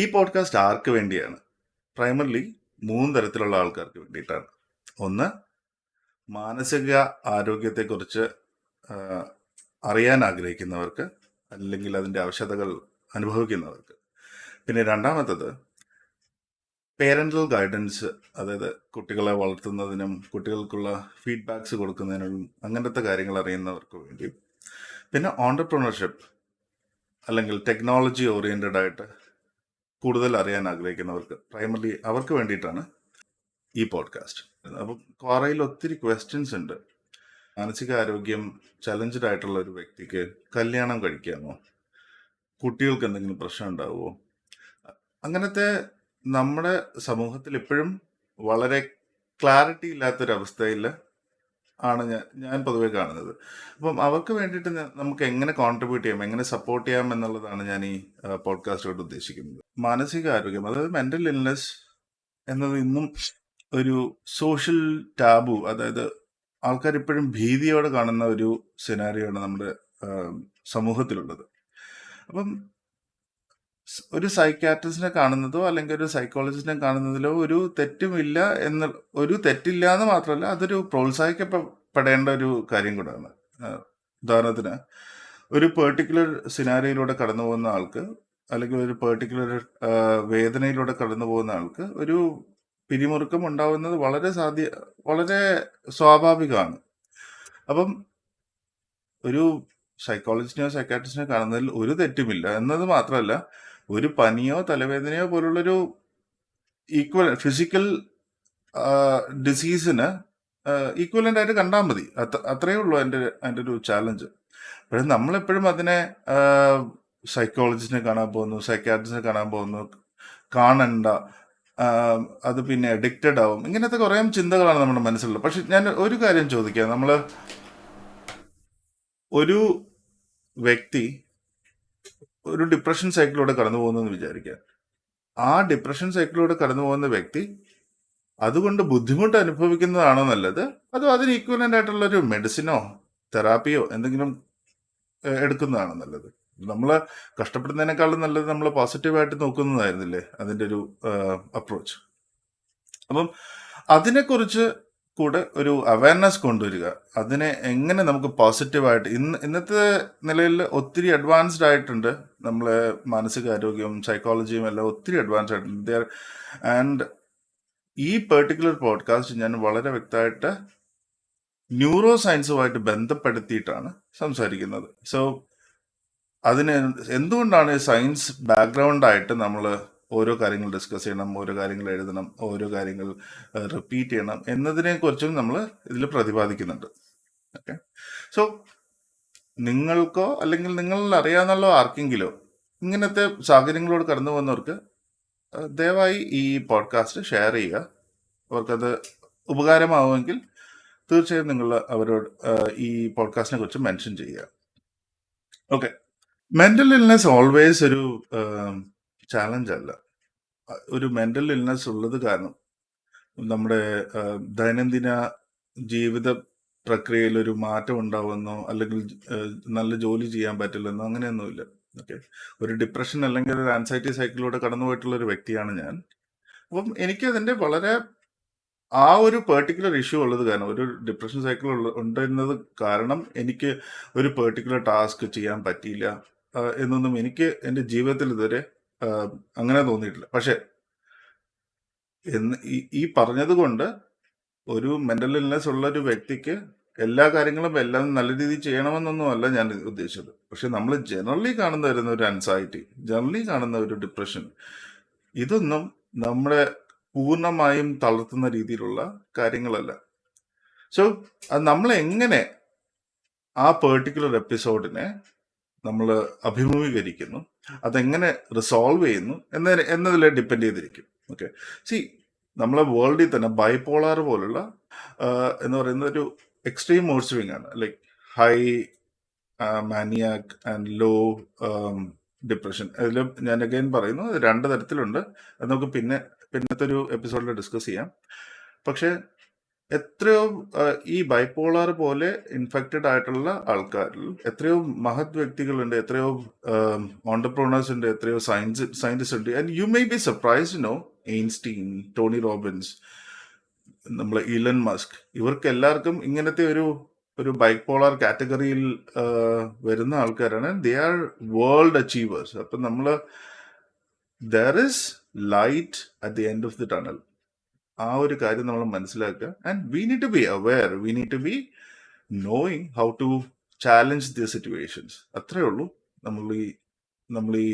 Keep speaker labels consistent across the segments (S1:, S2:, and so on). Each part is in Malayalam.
S1: ഈ പോഡ്കാസ്റ്റ് ആർക്ക് വേണ്ടിയാണ്? പ്രൈമർലി 3 തരത്തിലുള്ള ആൾക്കാർക്ക് വേണ്ടിയിട്ടാണ്. ഒന്ന്, മാനസിക ആരോഗ്യത്തെക്കുറിച്ച് അറിയാൻ ആഗ്രഹിക്കുന്നവർക്ക്, അല്ലെങ്കിൽ അതിൻ്റെ ആവശ്യകതകൾ അനുഭവിക്കുന്നവർക്ക്. പിന്നെ രണ്ടാമത്തത്, പേരൻ്റൽ ഗൈഡൻസ്, അതായത് കുട്ടികളെ വളർത്തുന്നതിനും കുട്ടികൾക്കുള്ള ഫീഡ്ബാക്സ് കൊടുക്കുന്നതിനും അങ്ങനത്തെ കാര്യങ്ങൾ അറിയുന്നവർക്ക് വേണ്ടിയും. പിന്നെ ഓൺടർപ്രണർഷിപ്പ് അല്ലെങ്കിൽ ടെക്നോളജി ഓറിയൻറ്റഡ് ആയിട്ട് കൂടുതൽ അറിയാൻ ആഗ്രഹിക്കുന്നവർക്ക്, പ്രൈമർലി അവർക്ക് വേണ്ടിയിട്ടാണ് ഈ പോഡ്കാസ്റ്റ്. അപ്പം ക്വാറയിൽ ഒത്തിരി ക്വസ്റ്റ്യൻസ് ഉണ്ട്. മാനസികാരോഗ്യം ചലഞ്ചഡ് ആയിട്ടുള്ള ഒരു വ്യക്തിക്ക് കല്യാണം കഴിക്കാമോ? കുട്ടികൾക്ക് എന്തെങ്കിലും പ്രശ്നം ഉണ്ടാവുമോ? അങ്ങനത്തെ നമ്മുടെ സമൂഹത്തിൽ ഇപ്പോഴും വളരെ ക്ലാരിറ്റി ഇല്ലാത്തൊരവസ്ഥയിൽ ആണ് ഞാൻ പൊതുവെ കാണുന്നത്. അപ്പം അവർക്ക് വേണ്ടിയിട്ട് നമുക്ക് എങ്ങനെ കോൺട്രിബ്യൂട്ട് ചെയ്യാം, എങ്ങനെ സപ്പോർട്ട് ചെയ്യാം എന്നുള്ളതാണ് ഞാൻ ഈ പോഡ്കാസ്റ്റ് കൊണ്ട് ഉദ്ദേശിക്കുന്നത്. മാനസികാരോഗ്യം, അതായത് മെന്റൽ ഇൽനെസ് എന്നത് ഇന്നും ഒരു സോഷ്യൽ ടാബു, അതായത് ആൾക്കാർ ഇപ്പോഴും ഭീതിയോടെ കാണുന്ന ഒരു സിനാരിയാണ് നമ്മുടെ സമൂഹത്തിലുള്ളത്. അപ്പം ഒരു സൈക്യാട്രിസ്റ്റിനെ കാണുന്നതോ അല്ലെങ്കിൽ ഒരു സൈക്കോളജിസ്റ്റിനെ കാണുന്നതിലോ ഒരു തെറ്റുമില്ല ഒരു തെറ്റില്ല എന്ന് മാത്രമല്ല, അതൊരു പ്രോത്സാഹിക്കപ്പെടേണ്ട ഒരു കാര്യം കൂടാണ്. ഉദാഹരണത്തിന്, ഒരു പെർട്ടിക്കുലർ സിനാരിയിലൂടെ കടന്നു പോകുന്ന ആൾക്ക്, അല്ലെങ്കിൽ ഒരു പെർട്ടിക്കുലർ വേദനയിലൂടെ കടന്നു പോകുന്ന ആൾക്ക് ഒരു പിരിമുറുക്കം ഉണ്ടാവുന്നത് വളരെ സ്വാഭാവികമാണ്. അപ്പം ഒരു സൈക്കോളജിസ്റ്റിനെയോ സൈക്കാട്രിസ്റ്റിനെയോ കാണുന്നതിൽ ഒരു തെറ്റുമില്ല എന്നത് മാത്രമല്ല, ഒരു പനിയോ തലവേദനയോ പോലുള്ളൊരു ഫിസിക്കൽ ഡിസീസിന് ഈക്വലൻ്റ് ആയിട്ട് കണ്ടാൽ മതി. അത്രയേ ഉള്ളൂ എൻ്റെ ഒരു ചാലഞ്ച്. പക്ഷേ നമ്മളെപ്പോഴും അതിനെ സൈക്കോളജിസ്റ്റിനെ കാണാൻ പോകുന്നു, സൈക്കാട്രിസ്റ്റിനെ കാണാൻ പോകുന്നു, കാണണ്ട, അത് പിന്നെ അഡിക്റ്റഡ് ആവും, ഇങ്ങനത്തെ കുറേ ചിന്തകളാണ് നമ്മുടെ മനസ്സിലുള്ളത്. പക്ഷെ ഞാൻ ഒരു കാര്യം ചോദിക്കാം. ഒരു വ്യക്തി ഒരു ഡിപ്രഷൻ സൈക്കിളിലൂടെ കടന്നു പോകുന്നെന്ന് വിചാരിക്കുക. ആ ഡിപ്രഷൻ സൈക്കിളിലൂടെ കടന്നു പോകുന്ന വ്യക്തി അതുകൊണ്ട് ബുദ്ധിമുട്ട് അനുഭവിക്കുന്നതാണോ നല്ലത്, അതോ അതിന് ഈക്വലൻ്റ് ആയിട്ടുള്ള ഒരു മെഡിസിനോ തെറാപ്പിയോ എന്തെങ്കിലും എടുക്കുന്നതാണോ നല്ലത്? നമ്മൾ കഷ്ടപ്പെടുന്നതിനേക്കാളും നല്ലത് നമ്മൾ പോസിറ്റീവായിട്ട് നോക്കുന്നതായിരുന്നില്ലേ അതിൻ്റെ ഒരു അപ്രോച്ച്. അപ്പം അതിനെക്കുറിച്ച് കൂടെ ഒരു അവയർനെസ് കൊണ്ടുവരിക, അതിനെ എങ്ങനെ നമുക്ക് പോസിറ്റീവായിട്ട് ഇന്നത്തെ നിലയിൽ ഒത്തിരി അഡ്വാൻസ്ഡ് ആയിട്ടുണ്ട്. നമ്മളെ മാനസികാരോഗ്യം സൈക്കോളജിയും എല്ലാം ഒത്തിരി അഡ്വാൻസ്ഡ് ആയിട്ടുണ്ട്. ആൻഡ് ഈ പെർട്ടിക്കുലർ പോഡ്കാസ്റ്റ് ഞാൻ വളരെ വ്യക്തമായിട്ട് ന്യൂറോ സയൻസുമായിട്ട് ബന്ധപ്പെടുത്തിയിട്ടാണ് സംസാരിക്കുന്നത്. സോ അതിന് എന്തുകൊണ്ടാണ് സയൻസ് ബാക്ക്ഗ്രൗണ്ടായിട്ട് നമ്മൾ ഓരോ കാര്യങ്ങൾ ഡിസ്കസ് ചെയ്യണം, ഓരോ കാര്യങ്ങൾ എഴുതണം, ഓരോ കാര്യങ്ങൾ റിപ്പീറ്റ് ചെയ്യണം എന്നതിനെക്കുറിച്ചും നമ്മൾ ഇതിൽ പ്രതിപാദിക്കുന്നുണ്ട്. ഓക്കെ, സോ നിങ്ങൾക്കോ അല്ലെങ്കിൽ നിങ്ങളിൽ അറിയാവുന്ന ആർക്കെങ്കിലോ ഇങ്ങനത്തെ സാഹചര്യങ്ങളോട് കടന്നു പോകുന്നവർക്ക് ദയവായി ഈ പോഡ്കാസ്റ്റ് ഷെയർ ചെയ്യുക. അവർക്കത് ഉപകാരമാവുമെങ്കിൽ തീർച്ചയായും നിങ്ങൾ അവരോട് ഈ പോഡ്കാസ്റ്റിനെ കുറിച്ച് മെൻഷൻ ചെയ്യുക. ഓക്കെ, മെന്റൽ ഇൽനെസ് ഓൾവേസ് ഒരു ചാലഞ്ച് അല്ല. ഒരു മെന്റൽ ഇൽനെസ് ഉള്ളത് കാരണം നമ്മുടെ ദൈനംദിന ജീവിത പ്രക്രിയയിൽ ഒരു മാറ്റം ഉണ്ടാവുമെന്നോ അല്ലെങ്കിൽ നല്ല ജോലി ചെയ്യാൻ പറ്റില്ലെന്നോ അങ്ങനെയൊന്നുമില്ല. ഓക്കെ, ഒരു ഡിപ്രഷൻ അല്ലെങ്കിൽ ഒരു ആൻസൈറ്റി സൈക്കിളിലൂടെ കടന്നു പോയിട്ടുള്ള ഒരു വ്യക്തിയാണ് ഞാൻ. അപ്പം എനിക്കതിൻ്റെ വളരെ ആ ഒരു പെർട്ടിക്കുലർ ഇഷ്യൂ ഉള്ളത് കാരണം, ഒരു ഡിപ്രഷൻ സൈക്കിൾ ഉണ്ടെന്നത് കാരണം എനിക്ക് ഒരു പെർട്ടിക്കുലർ ടാസ്ക് ചെയ്യാൻ പറ്റിയില്ല എന്നൊന്നും എനിക്ക് എൻ്റെ ജീവിതത്തിൽ ഇതുവരെ അങ്ങനെ തോന്നിയിട്ടില്ല. പക്ഷെ ഈ പറഞ്ഞത് കൊണ്ട് ഒരു മെന്റൽ ഇൽനെസ് ഉള്ള ഒരു വ്യക്തിക്ക് എല്ലാ കാര്യങ്ങളും എല്ലാം നല്ല രീതിയിൽ ചെയ്യണമെന്നൊന്നും അല്ല ഞാൻ ഉദ്ദേശിച്ചത്. പക്ഷെ നമ്മൾ ജനറലി കാണുന്ന വരുന്ന ഒരു ആൻസൈറ്റി, ജനറലി കാണുന്ന ഒരു ഡിപ്രഷൻ, ഇതൊന്നും നമ്മളെ പൂർണ്ണമായും തളർത്തുന്ന രീതിയിലുള്ള കാര്യങ്ങളല്ല. സോ അത് നമ്മൾ എങ്ങനെ ആ പെർട്ടിക്കുലർ എപ്പിസോഡിനെ നമ്മൾ അഭിമുഖീകരിക്കുന്നു, അതെങ്ങനെ റിസോൾവ് ചെയ്യുന്നു എന്നതിൽ ഡിപ്പെൻഡ് ചെയ്തിരിക്കും. ഓക്കെ, സി നമ്മളെ വേൾഡിൽ തന്നെ ബൈപോളാർ പോലുള്ള എന്ന് പറയുന്ന ഒരു എക്സ്ട്രീം മൂഡ് സ്വിങ് ആണ്. Like high maniac and low depression. അതിൽ ഞാൻ അഗൈൻ പറയുന്നു, 2 തരത്തിലുണ്ട്. അത് നമുക്ക് പിന്നത്തെ ഒരു എപ്പിസോഡിൽ ഡിസ്കസ് ചെയ്യാം. പക്ഷേ എത്രയോ ഈ ബൈപോളാർ പോലെ ഇൻഫെക്റ്റഡ് ആയിട്ടുള്ള ആൾക്കാരിൽ എത്രയോ മഹത് വ്യക്തികളുണ്ട്, എത്രയോ ഓണ്ടർപ്രണേഴ്സ് ഉണ്ട്, എത്രയോ സയന്റിസ്റ്റ് ഉണ്ട്. And you may be surprised no, Einstein, Tony Robbins, നമ്മളെ ഇലൻ മസ്ക്, ഇവർക്ക് എല്ലാവർക്കും ഇങ്ങനത്തെ ഒരു ബൈപോളാർ കാറ്റഗറിയിൽ വരുന്ന ആൾക്കാരാണ്. They are world achievers. അപ്പം നമ്മൾ there is light at the end of the tunnel. ആ ഒരു കാര്യം നമ്മൾ മനസ്സിലാക്കുക. And we need to be aware, we need to be knowing how to challenge the situations. അത്രേ ഉള്ളൂ നമ്മൾ ഈ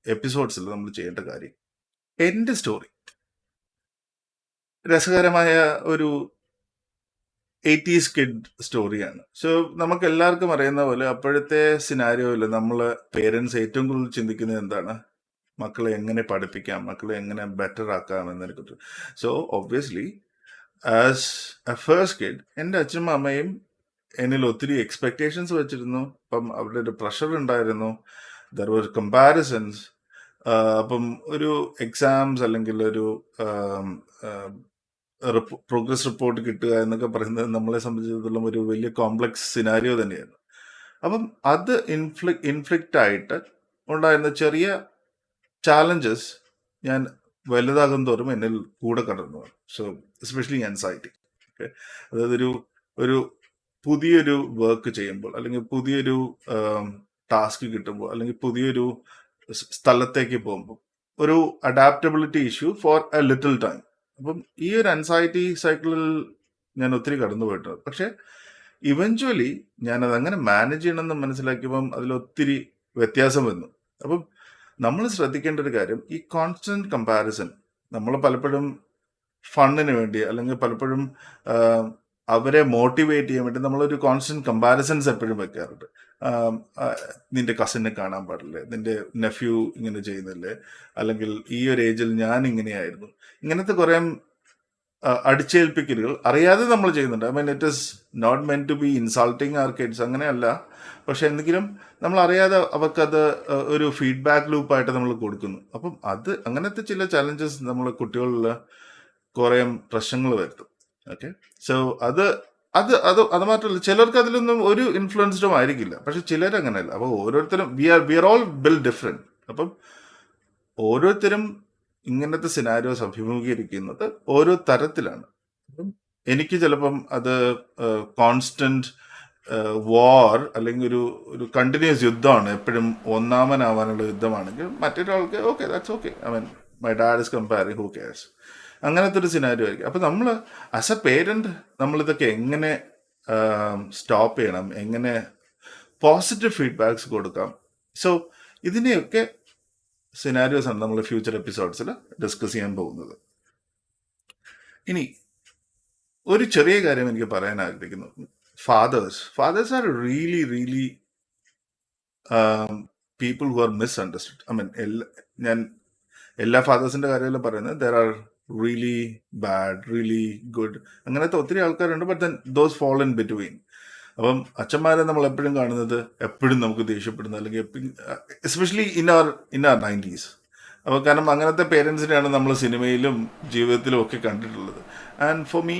S1: എപ്പിസോഡ്സിൽ നമ്മൾ ചെയ്യേണ്ട കാര്യം. എൻ്റെ സ്റ്റോറി രസകരമായ ഒരു 80s കിഡ് സ്റ്റോറിയാണ്. സോ നമുക്ക് എല്ലാവർക്കും അറിയുന്ന പോലെ അപ്പോഴത്തെ സിനാരിയോയിൽ നമ്മൾ പേരൻസ് ഏറ്റവും കൂടുതൽ ചിന്തിക്കുന്നത് എന്താണ്? മക്കളെ എങ്ങനെ പഠിപ്പിക്കാം, മക്കളെ എങ്ങനെ ബെറ്റർ ആക്കാം എന്നതിനെ കുറിച്ച്. So obviously as A first kid എൻ്റെ അച്ഛനും അമ്മയും എന്നിൽ ഒത്തിരി എക്സ്പെക്ടേഷൻസ് വെച്ചിരുന്നു. അപ്പം അവരുടെ ഒരു പ്രഷർ ഉണ്ടായിരുന്നു, ദർ വാസ് കമ്പാരിസൺസ്. അപ്പം ഒരു എക്സാംസ് അല്ലെങ്കിൽ ഒരു പ്രോഗ്രസ് റിപ്പോർട്ട് കിട്ടുക എന്നൊക്കെ പറയുന്നത് നമ്മളെ സംബന്ധിച്ചിടത്തോളം ഒരു വലിയ കോംപ്ലക്സ് സിനാരിയോ തന്നെയായിരുന്നു. അപ്പം അത് ഇൻഫ്ലിക്റ്റ് ആയിട്ട് ഉണ്ടായിരുന്ന ചെറിയ ചാലഞ്ചസ് ഞാൻ വലുതാകും തോറും എന്നിൽ കൂടെ കടന്നു. So especially anxiety. ഓക്കെ, അതായത് ഒരു പുതിയൊരു വർക്ക് ചെയ്യുമ്പോൾ, അല്ലെങ്കിൽ പുതിയൊരു ടാസ്ക് കിട്ടുമ്പോൾ, അല്ലെങ്കിൽ പുതിയൊരു സ്ഥലത്തേക്ക് പോകുമ്പോൾ ഒരു adaptability issue four A little time. അപ്പം ഈ ഒരു ആൻസൈറ്റി സൈക്കിളിൽ ഞാൻ ഒത്തിരി കടന്നു പോയിട്ടുണ്ട്. പക്ഷെ ഇവഞ്ച്വലി ഞാനത് അങ്ങനെ മാനേജ് ചെയ്യണമെന്ന് മനസ്സിലാക്കിയപ്പം അതിലൊത്തിരി വ്യത്യാസം വന്നു. അപ്പം നമ്മൾ ശ്രദ്ധിക്കേണ്ട ഒരു കാര്യം, ഈ കോൺസ്റ്റന്റ് കമ്പാരിസൺ നമ്മൾ പലപ്പോഴും ഫണ്ടിന് വേണ്ടി, അല്ലെങ്കിൽ പലപ്പോഴും അവരെ മോട്ടിവേറ്റ് ചെയ്യാൻ വേണ്ടി നമ്മളൊരു കോൺസ്റ്റന്റ് കമ്പാരിസൺസ് എപ്പോഴും വെക്കാറുണ്ട്. നിന്റെ കസിനെ കാണാൻ പാടില്ലേ, നിന്റെ നെഫ്യൂ ഇങ്ങനെ ചെയ്യുന്നില്ലേ, അല്ലെങ്കിൽ ഈ ഒരു ഏജിൽ ഞാൻ ഇങ്ങനെയായിരുന്നു, ഇങ്ങനത്തെ കുറെ അടിച്ചേൽപ്പിക്കലുകൾ അറിയാതെ നമ്മൾ ചെയ്യുന്നുണ്ട്. I mean it is not meant to be insulting our kids, അങ്ങനെയല്ല. പക്ഷെ എന്തെങ്കിലും നമ്മൾ അറിയാതെ അവർക്കത് ഒരു ഫീഡ്ബാക്ക് ലൂപ്പായിട്ട് നമ്മൾ കൊടുക്കുന്നു. അപ്പം അങ്ങനത്തെ ചില ചലഞ്ചസ് നമ്മൾ കുട്ടികളിൽ കുറേ പ്രശ്നങ്ങൾ വരുത്തും. ഓക്കെ, സോ അത് മാത്രമല്ല, ചിലർക്ക് അതിലൊന്നും ഒരു ഇൻഫ്ലുവൻസ്ഡും ആയിരിക്കില്ല, പക്ഷെ ചിലർ അങ്ങനെയല്ല. അപ്പോൾ ഓരോരുത്തരും we are all build different. അപ്പം ഓരോരുത്തരും ഇങ്ങനത്തെ സിനാരിയോസ് അഭിമുഖീകരിക്കുന്നത് ഓരോ തരത്തിലാണ്. അപ്പം എനിക്ക് ചിലപ്പം അത് കോൺസ്റ്റന്റ് വാർ, അല്ലെങ്കിൽ ഒരു കണ്ടിന്യൂസ് യുദ്ധമാണ്, എപ്പോഴും ഒന്നാമനാവാനുള്ള യുദ്ധമാണെങ്കിൽ മറ്റൊരാൾക്ക് okay, that's okay. I mean my dad is comparing, who CARES, അങ്ങനത്തെ ഒരു സിനാരിയോ ആയിരിക്കും. അപ്പം നമ്മൾ ആസ് എ പേരൻറ് നമ്മളിതൊക്കെ എങ്ങനെ സ്റ്റോപ്പ് ചെയ്യണം, എങ്ങനെ പോസിറ്റീവ് ഫീഡ്ബാക്സ് കൊടുക്കാം. സോ ഇതിനെയൊക്കെ സിനാരിയോസ് ആണ് നമ്മൾ ഫ്യൂച്ചർ എപ്പിസോഡ്സിൽ ഡിസ്കസ് ചെയ്യാൻ പോകുന്നത്. ഇനി ഒരു ചെറിയ കാര്യം എനിക്ക് പറയാൻ ആഗ്രഹിക്കുന്നു. Fathers are really people who are misunderstood. I mean ഞാൻ എല്ലാ ഫാദേഴ്സിന്റെ കാര്യമെല്ലാം പറയുന്നത്, there are really bad, really good, അങ്ങനത്തെ ഒത്തിരി ആൾക്കാരുണ്ട്. But then those fall in between. അപ്പം അച്ഛന്മാരെ നമ്മൾ എപ്പോഴും കാണുന്നത് എപ്പോഴും നമുക്ക് ദേഷ്യപ്പെടുന്ന, അല്ലെങ്കിൽ എസ്പെഷ്യലി ഇൻ അവർ 90s. അപ്പോൾ കാരണം അങ്ങനത്തെ പേരൻസിനെയാണ് നമ്മൾ സിനിമയിലും ജീവിതത്തിലും ഒക്കെ കണ്ടിട്ടുള്ളത്. And for me,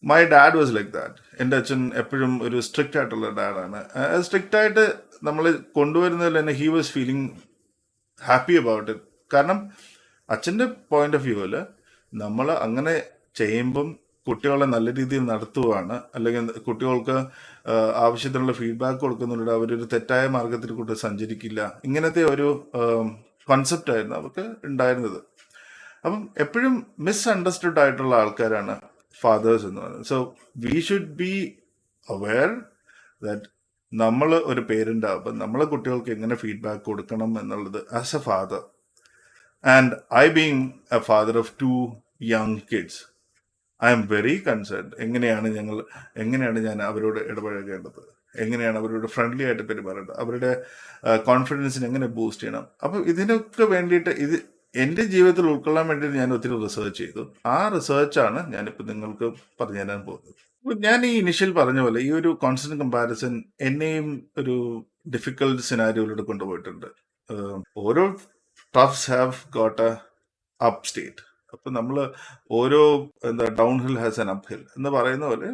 S1: my dad was like that. എൻ്റെ അച്ഛൻ എപ്പോഴും ഒരു സ്ട്രിക്റ്റ് ആയിട്ടുള്ള ഡാഡാണ്. സ്ട്രിക്റ്റ് ആയിട്ട് നമ്മൾ കൊണ്ടുവരുന്നതിൽ തന്നെ he was feeling happy about it. കാരണം അച്ഛൻ്റെ പോയിന്റ് ഓഫ് വ്യൂവിൽ നമ്മൾ അങ്ങനെ ചെയ്യുമ്പം കുട്ടികളെ നല്ല രീതിയിൽ നടത്തുകയാണ്, അല്ലെങ്കിൽ കുട്ടികൾക്ക് ആവശ്യത്തിനുള്ള ഫീഡ്ബാക്ക് കൊടുക്കുന്നുണ്ട്, അവരൊരു തെറ്റായ മാർഗത്തിൽ കൂടെ സഞ്ചരിക്കില്ല, ഇങ്ങനത്തെ ഒരു കോൺസെപ്റ്റ് ആയിരുന്നു അവർക്ക് ഉണ്ടായിരുന്നത്. അപ്പം എപ്പോഴും മിസ്അണ്ടർസ്റ്റുഡ് ആയിട്ടുള്ള ആൾക്കാരാണ് ഫാദേഴ്സ് എന്ന് പറയുന്നത്. So we should be aware that നമ്മൾ ഒരു പേരൻ്റ് ആകുമ്പോൾ നമ്മളെ കുട്ടികൾക്ക് എങ്ങനെ ഫീഡ്ബാക്ക് കൊടുക്കണം എന്നുള്ളത് as A father. And I being A father of 2 young kids, I am very concerned. എങ്ങനെയാണ് ഞാൻ അവരോട് ഇടപഴകേണ്ടത്, എങ്ങനെയാണ് അവരോട് ഫ്രണ്ട്ലി ആയിട്ട് പെരുമാറേണ്ടത്, അവരുടെ കോൺഫിഡൻസിന് എങ്ങനെ ബൂസ്റ്റ് ചെയ്യണം. അപ്പം ഇതിനൊക്കെ വേണ്ടിയിട്ട് എൻ്റെ ജീവിതത്തിൽ ഉൾക്കൊള്ളാൻ വേണ്ടിയിട്ട് ഞാൻ ഒത്തിരി റിസർച്ച് ചെയ്തു. ആ റിസർച്ചാണ് ഞാനിപ്പോൾ നിങ്ങൾക്ക് പറഞ്ഞു തരാൻ പോകുന്നത്. ഞാൻ ഈ ഇനിഷ്യൽ പറഞ്ഞ പോലെ ഈ ഒരു കോൺസ്റ്റന്റ് കമ്പാരിസൺ എന്നെയും ഒരു ഡിഫിക്കൽട്ട് സിനാരിയോയിലൂടെ കൊണ്ടുപോയിട്ടുണ്ട്. ഓരോ tufts have got A up state. അപ്പൊ നമ്മള് ഓരോ down hill has an up hill എന്ന് പറയുന്ന പോലെ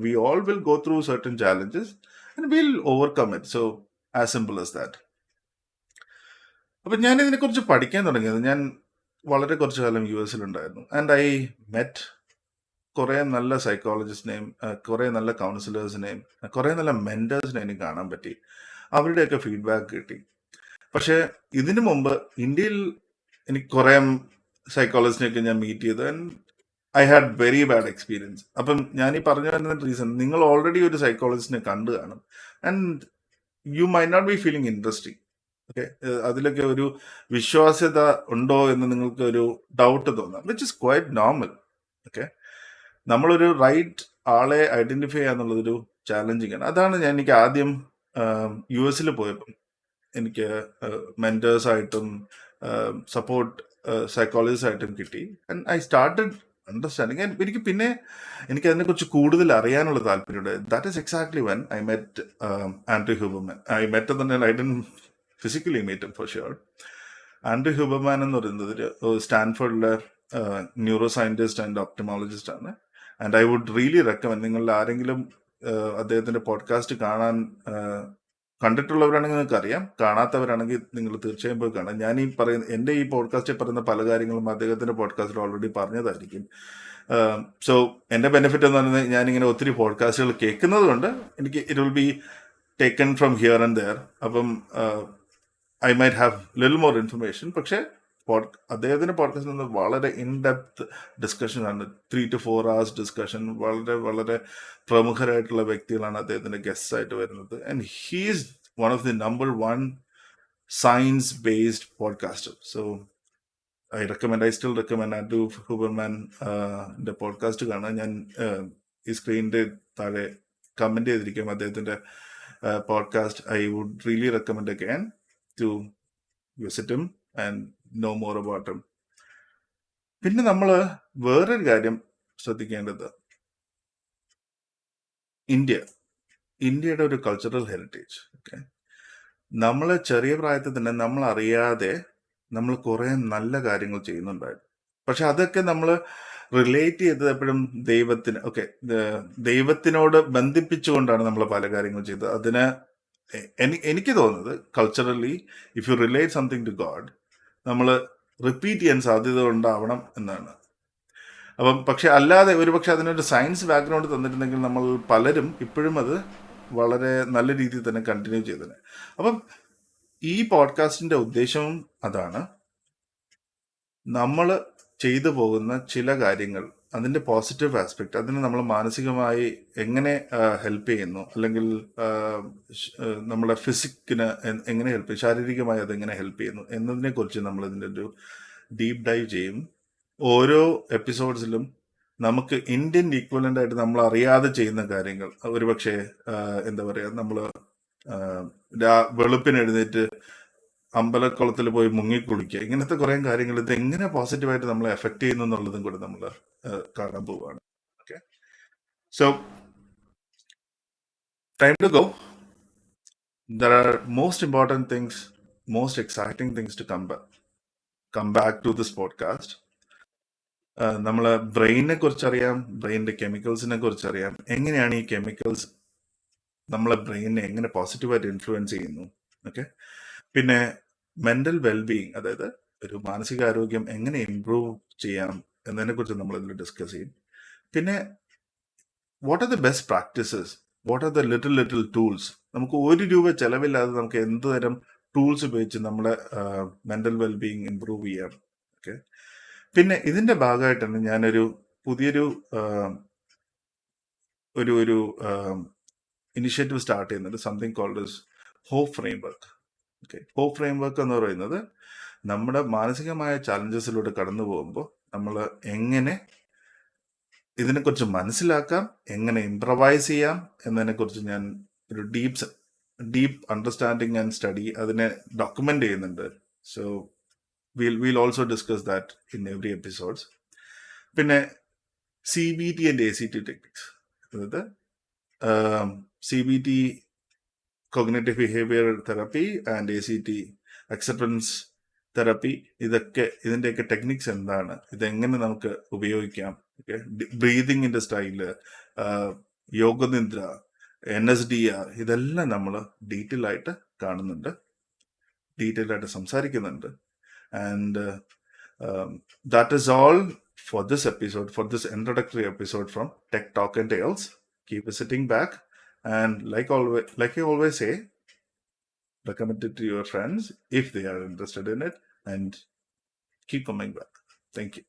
S1: we all will go through certain challenges and will overcome it. So as simple as that. അപ്പൊ ഞാൻ ഇതിനെക്കുറിച്ച് പഠിക്കാൻ തുടങ്ങിയത് ഞാൻ വളരെ കുറച്ചു കാലം യു എസിലുണ്ടായിരുന്നു. ആൻഡ് ഐ മെറ്റ് കുറെ നല്ല സൈക്കോളജിസ്റ്റിനെയും കുറെ നല്ല കൗൺസിലേഴ്സിനെയും കുറെ നല്ല മെന്റേഴ്സിനെയും എനിക്ക് കാണാൻ പറ്റി. അവരുടെയൊക്കെ ഫീഡ്ബാക്ക് കിട്ടി. പക്ഷെ ഇതിനു മുമ്പ് ഇന്ത്യയിൽ എനിക്ക് കുറെ സൈക്കോളജിസ്റ്റിനെയൊക്കെ ഞാൻ മീറ്റ് ചെയ്തു and I had very bad experience. അപ്പം ഞാൻ ഈ പറഞ്ഞു വരുന്ന റീസൺ, നിങ്ങൾ ഓൾറെഡി ഒരു സൈക്കോളജിസ്റ്റിനെ കണ്ടു കാണും and you might not be feeling interesting. Okay, അതിലൊക്കെ ഒരു വിശ്വാസ്യത ഉണ്ടോ എന്ന് നിങ്ങൾക്ക് ഒരു ഡൗട്ട് തോന്നാം, which is quite normal. Okay, നമ്മളൊരു റൈറ്റ് ആളെ ഐഡന്റിഫൈ ചെയ്യാന്നുള്ളതൊരു ചാലഞ്ചിങ് ആണ്. അതാണ് എനിക്ക് ആദ്യം യു എസിൽ പോയപ്പം എനിക്ക് മെന്റേഴ്സ് ആയിട്ടും സപ്പോർട്ട് സൈക്കോളജിസ്റ്റ് ആയിട്ടും കിട്ടി. And I started understanding. എനിക്ക് പിന്നെ എനിക്ക് അതിനെക്കുറിച്ച് കൂടുതൽ അറിയാനുള്ള താല്പര്യമുണ്ട്. That is exactly when I met Andrew Huberman. I met തന്നെ I done physically meet for sure. Andrew Huberman എന്ന് പറയുന്നത് സ്റ്റാൻഫോർഡിലെ ന്യൂറോ സയന്റിസ്റ്റ് ആൻഡ് ഒപ്റ്റമോളജിസ്റ്റ് ആണ്. And I would really recommend, നിങ്ങളിൽ ആരെങ്കിലും അദ്ദേഹത്തിന്റെ പോഡ്കാസ്റ്റ് കാണാൻ കണ്ടിട്ടുള്ളവരാണെങ്കിൽ നിങ്ങൾക്ക് അറിയാം, കാണാത്തവരാണെങ്കിൽ നിങ്ങൾ തീർച്ചയായും പോയി കാണാം. ഞാൻ ഈ പറയുന്ന എൻ്റെ ഈ പോഡ്കാസ്റ്റിൽ പറയുന്ന പല കാര്യങ്ങളും അദ്ദേഹത്തിന്റെ പോഡ്കാസ്റ്റിൽ ഓൾറെഡി പറഞ്ഞതായിരിക്കും. സോ എൻ്റെ ബെനിഫിറ്റ് എന്ന് പറയുന്നത് ഞാനിങ്ങനെ ഒത്തിരി പോഡ്കാസ്റ്റുകൾ കേൾക്കുന്നത് കൊണ്ട് എനിക്ക് it will be taken from here and there. അപ്പം I might have little more information. പക്ഷേ അദ്ദേഹത്തിന്റെ പോഡ്കാസ്റ്റിൽ നിന്ന് വളരെ ഇൻഡെപ്ത് ഡിസ്കഷൻ ആണ്, 3 to 4 hours ഡിസ്കഷൻ. വളരെ വളരെ പ്രമുഖരായിട്ടുള്ള വ്യക്തികളാണ് അദ്ദേഹത്തിന്റെ ഗസ്റ്റ് ആയിട്ട് വരുന്നത്. And he's one of the number 1 science based podcaster. So I still recommend Andrew Huberman podcast കാണാൻ. ഞാൻ ഈ സ്ക്രീനിന്റെ താഴെ കമന്റ് ചെയ്തിരിക്കും അദ്ദേഹത്തിന്റെ podcast. I would really recommend again to visit him and know more about him. പിന്നെ നമ്മൾ വേറൊരു കാര്യം ശ്രദ്ധിക്കേണ്ടത്, ഇന്ത്യയുടെ ഒരു കൾച്ചറൽ ഹെറിറ്റേജ്. ഓക്കെ, നമ്മൾ ചെറിയ പ്രായത്തിൽ തന്നെ നമ്മൾ അറിയാതെ നമ്മൾ കുറെ നല്ല കാര്യങ്ങൾ ചെയ്യുന്നുണ്ടായിരുന്നു. പക്ഷെ അതൊക്കെ നമ്മൾ റിലേറ്റ് ചെയ്തത് എപ്പോഴും ദൈവത്തിനോട് ബന്ധിപ്പിച്ചുകൊണ്ടാണ് നമ്മൾ പല കാര്യങ്ങൾ ചെയ്തത്. അതിന് എനിക്ക് തോന്നുന്നത് culturally if you relate something to God, നമ്മൾ റിപ്പീറ്റ് ചെയ്യാൻ സാധ്യത ഉണ്ടാവണം എന്നാണ്. അപ്പം പക്ഷെ അല്ലാതെ ഒരുപക്ഷെ അതിനൊരു സയൻസ് ബാക്ക്ഗ്രൗണ്ട് തന്നിട്ടുണ്ടെങ്കിൽ നമ്മൾ പലരും ഇപ്പോഴും അത് വളരെ നല്ല രീതിയിൽ തന്നെ കണ്ടിന്യൂ ചെയ്തത്. അപ്പം ഈ പോഡ്കാസ്റ്റിന്റെ ഉദ്ദേശവും അതാണ്. നമ്മൾ ചെയ്തു പോകുന്ന ചില കാര്യങ്ങൾ, അതിന്റെ പോസിറ്റീവ് ആസ്പെക്ട്, അതിന് നമ്മൾ മാനസികമായി എങ്ങനെ ഹെൽപ്പ് ചെയ്യുന്നു, അല്ലെങ്കിൽ നമ്മളെ ഫിസിക്കിന് എങ്ങനെ ഹെൽപ്പ് ചെയ്യും, ശാരീരികമായി അതെങ്ങനെ ഹെൽപ്പ് ചെയ്യുന്നു എന്നതിനെ കുറിച്ച് നമ്മൾ ഇതിൻ്റെ ഒരു ഡീപ്പ് ഡൈവ് ചെയ്യും. ഓരോ എപ്പിസോഡ്സിലും നമുക്ക് ഇന്ത്യൻ ഈക്വലന്റ് ആയിട്ട് നമ്മൾ അറിയാതെ ചെയ്യുന്ന കാര്യങ്ങൾ, ഒരുപക്ഷെ എന്താ പറയാ, നമ്മൾ വെളുപ്പിന് എഴുന്നേറ്റ് അമ്പലക്കുളത്തിൽ പോയി മുങ്ങിക്കുളിക്കുക, ഇങ്ങനത്തെ കുറെ കാര്യങ്ങൾ ഇത് എങ്ങനെ പോസിറ്റീവായിട്ട് നമ്മളെ എഫക്ട് ചെയ്യുന്നു എന്നുള്ളതും കൂടെ നമ്മൾ കാണാൻ പോവുകയാണ്. Okay, so time to go. There are most important things, most exciting things to come back to this podcast. നമ്മളെ ബ്രെയിനെ കുറിച്ചറിയാം, ബ്രെയിനിന്റെ കെമിക്കൽസിനെ കുറിച്ചറിയാം, എങ്ങനെയാണ് ഈ കെമിക്കൽസ് നമ്മളെ ബ്രെയിനിനെ എങ്ങനെ പോസിറ്റീവായിട്ട് ഇൻഫ്ലുവൻസ് ചെയ്യുന്നു. ഓക്കെ, പിന്നെ മെന്റൽ വെൽബീയിങ്, അതായത് ഒരു മാനസികാരോഗ്യം എങ്ങനെ ഇംപ്രൂവ് ചെയ്യാം എന്നതിനെ കുറിച്ച് നമ്മൾ ഇതിൽ ഡിസ്കസ് ചെയ്യും. പിന്നെ what are the best practices, what are the little tools, നമുക്ക് ₹1 ചെലവില്ലാതെ നമുക്ക് എന്ത് തരം ടൂൾസ് ഉപയോഗിച്ച് നമ്മുടെ മെന്റൽ വെൽബീയിങ് ഇംപ്രൂവ് ചെയ്യാം. ഓക്കെ, പിന്നെ ഇതിന്റെ ഭാഗമായിട്ടാണ് ഞാനൊരു പുതിയൊരു ഒരു ഇനിഷ്യേറ്റീവ് സ്റ്റാർട്ട് ചെയ്യുന്നത്, something called hope framework. Okay, hope framework എന്ന് പറയുന്നത് നമ്മുടെ മാനസികമായ ചാലഞ്ചസിലൂടെ കടന്നു പോകുമ്പോൾ നമ്മൾ എങ്ങനെ ഇതിനെക്കുറിച്ച് മനസ്സിലാക്കാം, എങ്ങനെ ഇംപ്രവൈസ് ചെയ്യാം എന്നതിനെക്കുറിച്ച് ഞാൻ ഒരു ഡീപ്പ് അണ്ടർസ്റ്റാൻഡിങ് ആൻഡ് സ്റ്റഡി അതിനെ ഡോക്യുമെന്റ് ചെയ്യുന്നുണ്ട്. So we'll also discuss that in every episodes. പിന്നെ CBT ആൻഡ് ACT ടെക്നിക്സ്, അതായത് CBT cognitive behaviour therapy and ACT acceptance therapy, ഇതിൻ്റെയൊക്കെ ടെക്നിക്സ് എന്താണ്, ഇതെങ്ങനെ നമുക്ക് ഉപയോഗിക്കാം, ഓക്കെ, ബ്രീതിങ്ങിന്റെ സ്റ്റൈല്, യോഗനിദ്ര, NSDR, ഇതെല്ലാം നമ്മൾ ഡീറ്റെയിൽ ആയിട്ട് കാണുന്നുണ്ട്, ഡീറ്റെയിൽ ആയിട്ട് സംസാരിക്കുന്നുണ്ട്. And that is all for this episode, for this introductory episode from Tech Talk and Tales. Keep visiting back, and like I always say, recommend it to your friends if they are interested in it, and keep coming back. Thank you.